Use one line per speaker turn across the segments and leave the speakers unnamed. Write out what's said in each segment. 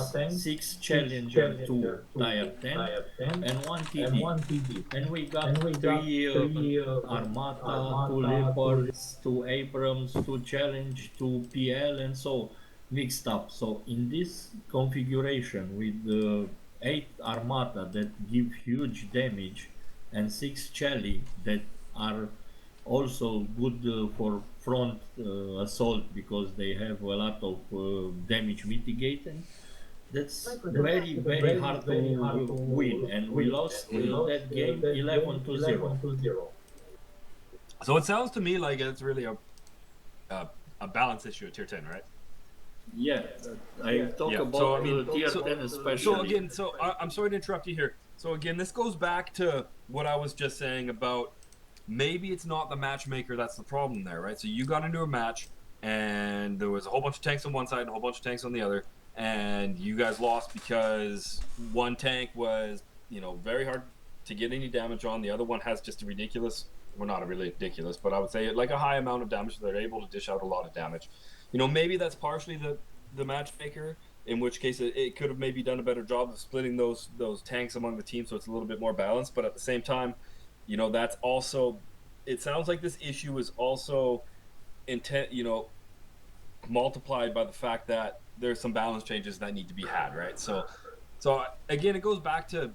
6 Challenger 2 Tier 10, and 1 TD. And we got 3 Armata, 2 Leopards, 2 Abrams, 2 Challenge, 2 PL, and so mixed up. So in this configuration with 8 Armata that give huge damage and 6 Chally that are also good for front assault because they have a lot of damage mitigating. That's very hard to win, and we lost that game 11-0.
So it sounds to me like it's really a balance issue at tier 10, right?
Yeah, I talk about tier 10 especially.
I'm sorry to interrupt you here. So again, this goes back to what I was just saying about maybe it's not the matchmaker that's the problem there, right? So you got into a match and there was a whole bunch of tanks on one side and a whole bunch of tanks on the other, and you guys lost because one tank was, very hard to get any damage on. The other one has just a ridiculous, well, not a really ridiculous, but I would say like a high amount of damage. So they're able to dish out a lot of damage. Maybe that's partially the matchmaker, in which case it could have maybe done a better job of splitting those tanks among the team so it's a little bit more balanced. But at the same time, that's also, it sounds like this issue is also multiplied by the fact that there's some balance changes that need to be had, right? So again, it goes back to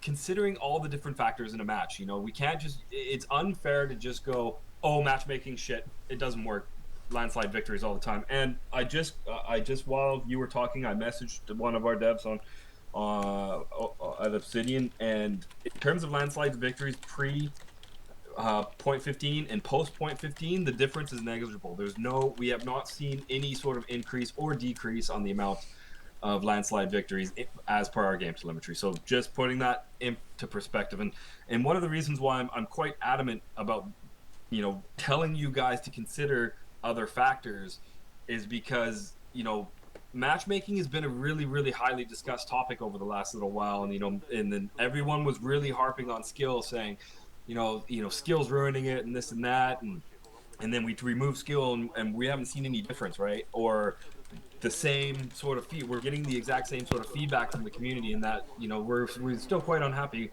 considering all the different factors in a match. We can't just, it's unfair to just go, oh, matchmaking shit, it doesn't work, landslide victories all the time. And I just while you were talking, I messaged one of our devs on at Obsidian, and in terms of landslide victories pre point 15 and post point 15, the difference is negligible. We have not seen any sort of increase or decrease on the amount of landslide victories as per our game telemetry. So just putting that into perspective, and one of the reasons why I'm quite adamant about telling you guys to consider other factors is because matchmaking has been a really, really highly discussed topic over the last little while, and and then everyone was really harping on skill, saying skill's ruining it and this and that, and then we remove skill and we haven't seen any difference, right? Or the same sort of we're getting the exact same sort of feedback from the community, and that we're still quite unhappy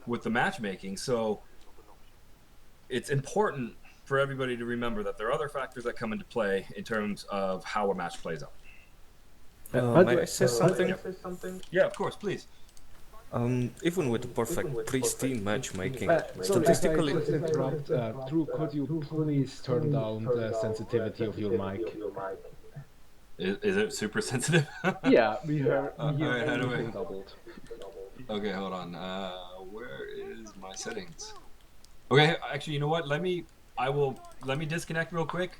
with the matchmaking. So it's important for everybody to remember that there are other factors that come into play in terms of how a match plays out.
May I say something?
Yeah, of course, please.
Even with the perfect pristine matchmaking,
statistically... Drew, could you please turn down the sensitivity of your mic?
Is it super sensitive?
Yeah, we hear
everything
doubled.
Okay, hold on. Where is my settings? Okay, actually, you know what? Let me disconnect real quick,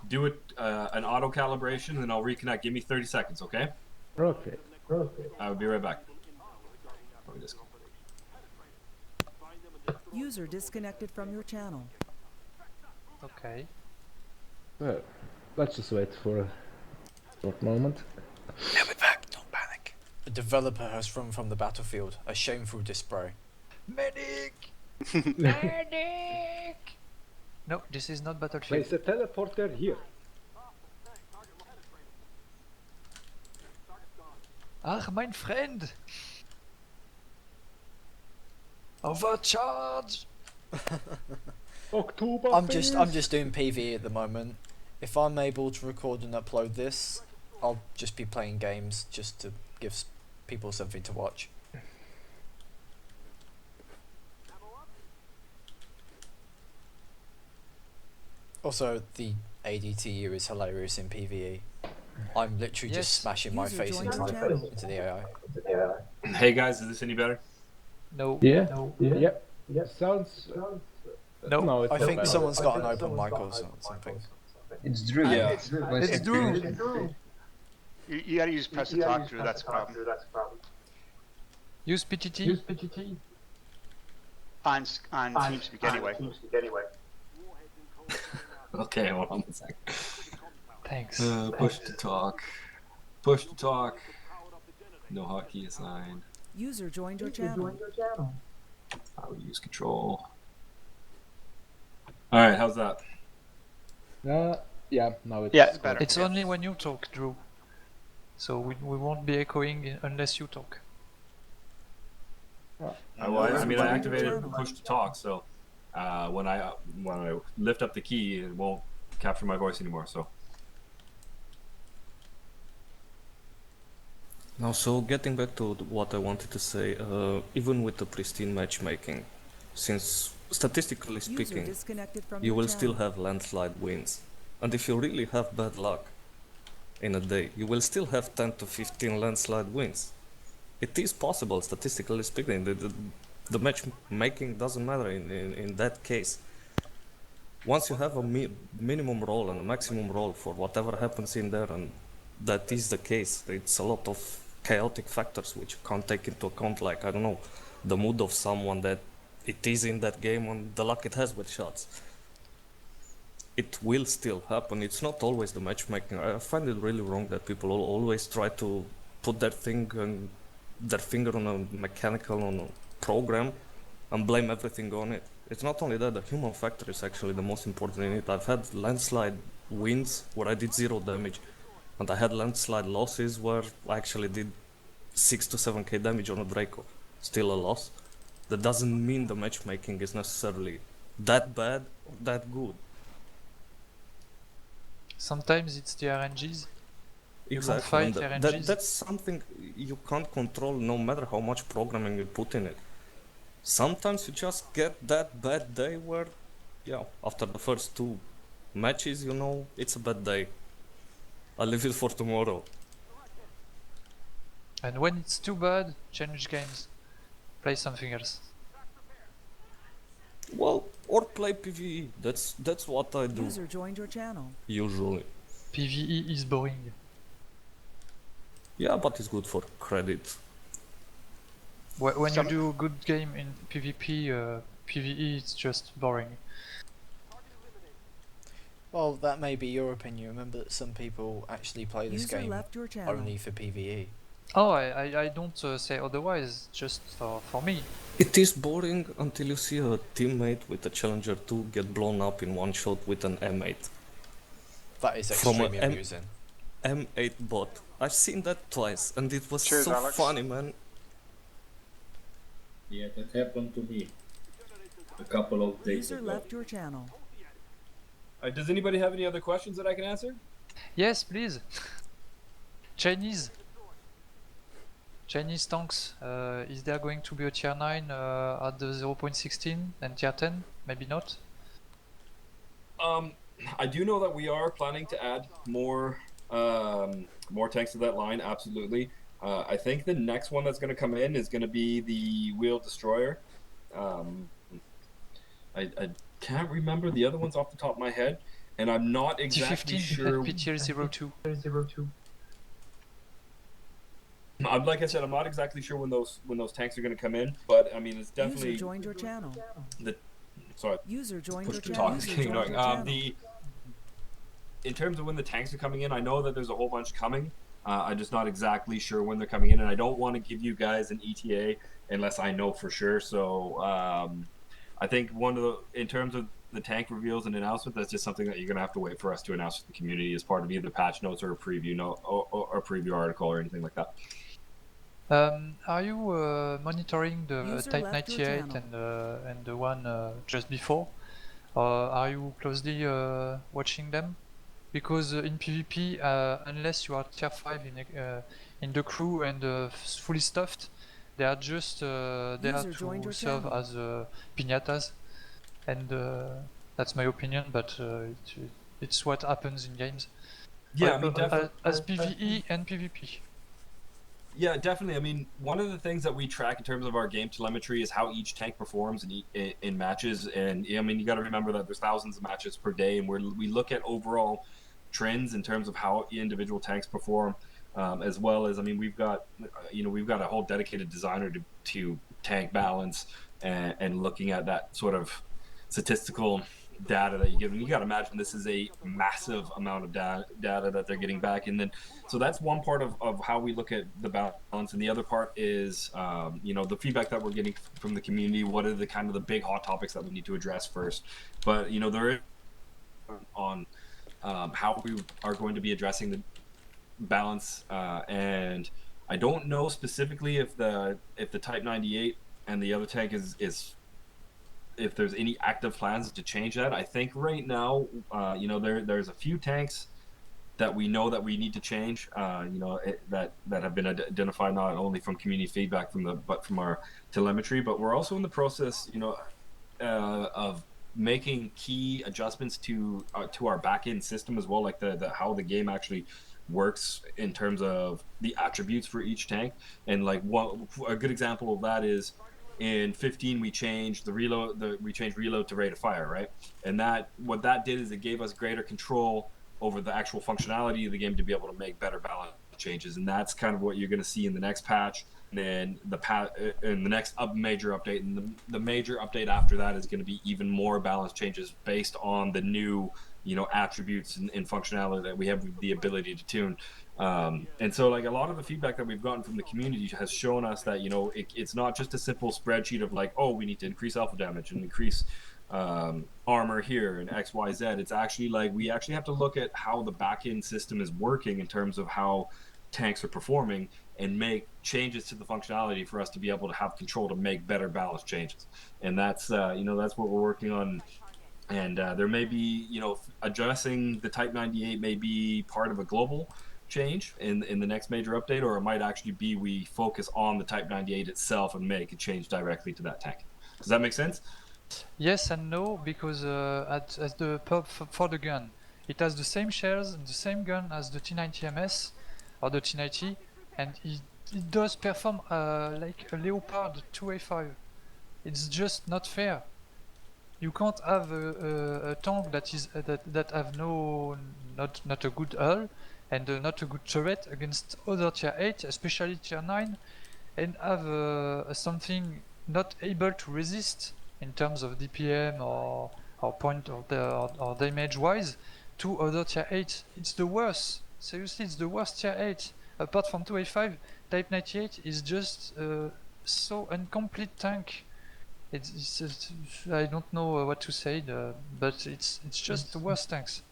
do an auto calibration, and then I'll reconnect. Give me 30 seconds, okay?
Okay.
I will be right back.
User disconnected from your channel.
Okay.
Well, let's just wait for a short moment.
He'll be back, don't panic. A developer has run from the battlefield, a shameful display.
Medic! Medic! No, this is not Battlefield.
Place a teleporter here.
Ach, mein Friend! Overcharge!
October.
I'm just doing PvE at the moment. If I'm able to record and upload this, I'll just be playing games just to give people something to watch. Also, the ADTU is hilarious in PvE. I'm literally just smashing my face into the AI.
Hey guys, is this any better?
No.
Yeah. Sounds.
No,
I think someone's got an open mic or something.
It's Drew.
Yeah.
It's Drew.
You gotta use press to talk, Drew, that's a problem.
Use PGT.
On TeamSpeak anyway.
Okay, hold on a sec.
Thanks.
Push to talk. Push to talk. No hotkey assigned.
User joined your channel.
I will use control. Alright, how's that?
Yeah, now it's...
Yeah, it's better.
It's only when you talk, Drew. So we won't be echoing unless you talk.
I mean, I activated
Channel.
push to talk, so when I lift up the key, it won't capture my voice anymore. So
Now, so getting back to what I wanted to say, even with the pristine matchmaking, since statistically
User
speaking,
disconnected from
you
your
will still
channel.
have landslide wins. And if you really have bad luck in a day, you will still have 10 to 15 landslide wins. It is possible, statistically speaking. The matchmaking doesn't matter in that case. Once you have a minimum roll and a maximum roll for whatever happens in there, and that is the case, it's a lot of chaotic factors which you can't take into account, like, I don't know, the mood of someone that it is in that game and the luck it has with shots. It will still happen. It's not always the matchmaking. I find it really wrong that people always try to put their finger on a mechanical, on a program, and blame everything on it. It's not only that, the human factor is actually the most important in it. I've had landslide wins where I did 0 damage, and I had landslide losses where I actually did 6 to 7k damage on a Draco. Still a loss. That doesn't mean the matchmaking is necessarily that bad or that good.
Sometimes it's the RNGs. You can't
Exactly.
fight
And
RNGs.
that's something you can't control no matter how much programming you put in it. Sometimes you just get that bad day where, yeah, after the first 2 matches, you know, it's a bad day. I'll leave it for tomorrow.
And when it's too bad, change games. Play something else.
Well, or play PvE. That's what I do
User joined your channel.
usually.
PvE is boring.
Yeah, but it's good for credit.
When you
Some-
do a good game in PvP, PvE is just boring.
Well, that may be your opinion. Remember that some people actually play this
User
game
left your channel.
only for PvE.
Oh, I don't say otherwise, just for me.
It is boring until you see a teammate with a Challenger 2 get blown up in one shot with an M8.
That is
From a
extremely amusing.
M8 bot. I've seen that twice and it was
Cheers,
so
Alex.
funny, man.
Yeah, that happened to me a couple of days
User
ago.
left your channel.
does anybody have any other questions that I can answer?
Yes, please. Chinese tanks. Is there going to be a tier 9 at the 0.16 and tier 10? Maybe not.
I do know that we are planning to add more tanks to that line. Absolutely. I think the next one that's going to come in is going to be the Wheel Destroyer. I can't remember the other ones off the top of my head, and I'm not exactly
T15
sure.
and PTL 02.
Like I said, I'm not exactly sure when those tanks are going to come in, but I mean it's definitely.
User joined your channel.
Sorry,
User joined
push
your
to
channel.
talk is
User
getting
joined
annoying.
your channel.
In terms of when the tanks are coming in, I know that there's a whole bunch coming. I'm just not exactly sure when they're coming in, and I don't want to give you guys an ETA unless I know for sure. So I think in terms of the tank reveals and announcement, that's just something that you're gonna have to wait for us to announce to the community as part of either patch notes or a preview note or a preview article or anything like that.
Are you monitoring the
User
Type
left your
98
channel.
and the one just before? Are you closely watching them? Because in PvP, unless you are tier 5 in the crew and fully stuffed, they are just there
User joined
to
your
serve
channel.
as piñatas, and that's my opinion, but it's what happens in games.
Yeah, I mean, definitely.
As PvE and PvP.
Yeah, definitely. I mean, one of the things that we track in terms of our game telemetry is how each tank performs in matches. And I mean, you got to remember that there's thousands of matches per day, and we look at overall trends in terms of how individual tanks perform, as well as, I mean, we've got a whole dedicated designer to tank balance and looking at that sort of statistical data that you give them. You got to imagine this is a massive amount of data that they're getting back, and then so that's one part of how we look at the balance, and the other part is the feedback that we're getting from the community. What are the big hot topics that we need to address first? But there is on how we are going to be addressing balance, and I don't know specifically if the Type 98 and the other tank is if there's any active plans to change that. I think right now, there's a few tanks that we know that we need to change, that have been identified not only from community feedback but from our telemetry, but we're also in the process, of making key adjustments to our back-end system as well, like the how the game actually works in terms of the attributes for each tank. And like a good example of that is in 15 we changed reload to rate of fire, right? And that what that did is it gave us greater control over the actual functionality of the game to be able to make better balance changes. And that's kind of what you're going to see in the next patch, and then in the next major update, and the major update after that is going to be even more balance changes based on the new attributes and functionality that we have the ability to tune. And so like a lot of the feedback that we've gotten from the community has shown us that it's not just a simple spreadsheet of like, oh, we need to increase alpha damage and increase armor here and XYZ. It's actually like we actually have to look at how the back-end system is working in terms of how tanks are performing and make changes to the functionality for us to be able to have control to make better balance changes. And that's that's what we're working on. And there may be addressing the Type 98 may be part of a global change in the next major update, or it might actually be we focus on the Type 98 itself and make a change directly to that tank. Does that make sense?
Yes and no, because for the gun, it has the same shells and the same gun as the T90MS or the T90, and it does perform like a Leopard 2A5. It's just not fair. You can't have a tank that is that have not a good hull and not a good turret against other tier 8, especially tier 9, and have something not able to resist in terms of DPM or point or damage wise to other tier 8. It's the worst. Seriously, it's the worst tier 8. Apart from 2A5, Type 98 is just so incomplete tank. It's I don't know what to say, but it's just the worst tanks.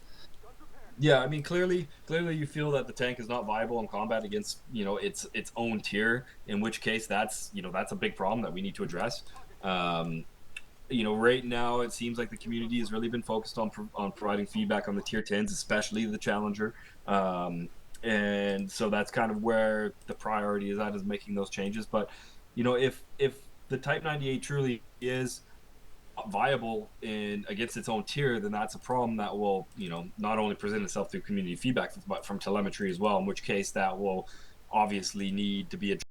Yeah, I mean, clearly you feel that the tank is not viable in combat against its own tier. In which case, that's a big problem that we need to address. Right now it seems like the community has really been focused on providing feedback on the tier 10s, especially the Challenger. And so that's kind of where the priority is at, is making those changes. But if the Type 98 truly is viable against its own tier, then that's a problem that will not only present itself through community feedback but from telemetry as well, in which case that will obviously need to be addressed